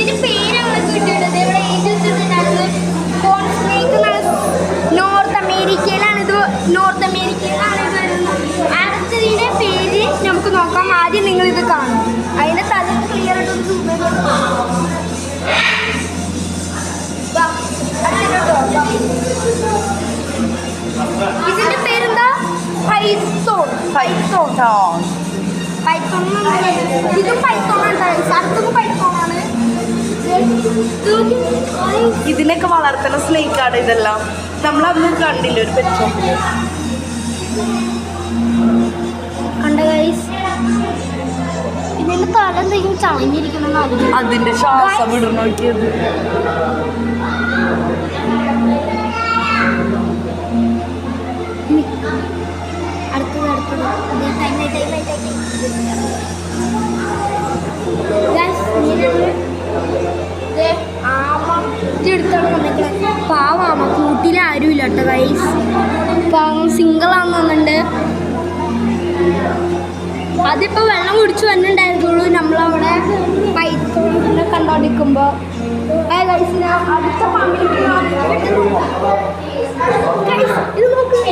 ഇതിന്റെ പേര് നമ്മൾ കിട്ടിയിട്ടുണ്ട് ഇവിടെ എഴുതി വെച്ചിട്ടുണ്ടായിരുന്നു. കോൺ സ്നേക്ക് നോർത്ത് അമേരിക്കയിലാണ് ഇത് വരുന്നത്. അടുത്തതിന്റെ പേര് നമുക്ക് നോക്കാം. ആദ്യം നിങ്ങൾ ഇത് കാണും. അതിന്റെ തല ക്ലിയർ ആയിട്ട് ഇതിന്റെ പേരെന്താ? പൈത്തോൺ. ഇതും പൈത്തോണാണ്. അടുത്തതും പൈത്തോണാണ്. ഇതിനൊക്കെ വളർത്തുന്ന സ്നേക്കാണ് ഇതെല്ലാം. നമ്മളന്ന് കണ്ടില്ല ഒരു പെറ്റ് ഷോപ്പിൽ. കണ്ട ഗൈസ്, ഇതിന്റെ തല എന്തെങ്കിലും ചളഞ്ഞിരിക്കണം. അതിന്റെ ശ്വാസം വിടണം നോക്കിയത്. പാവാമ കൂട്ടിൽ ആരും ഇല്ല കേട്ടോ ഗൈസ്. പാവം സിംഗിളാണെന്നുണ്ട്. അതിപ്പോൾ വെള്ളം കുടിച്ച് വന്നിട്ടുണ്ടായിരുന്നുള്ളൂ നമ്മളവിടെ പൈത്തോണിനെ കണ്ടോണ്ടിരിക്കുമ്പോൾ. അടുത്ത പാമ്പിലേക്ക് ഇത് നോക്ക്.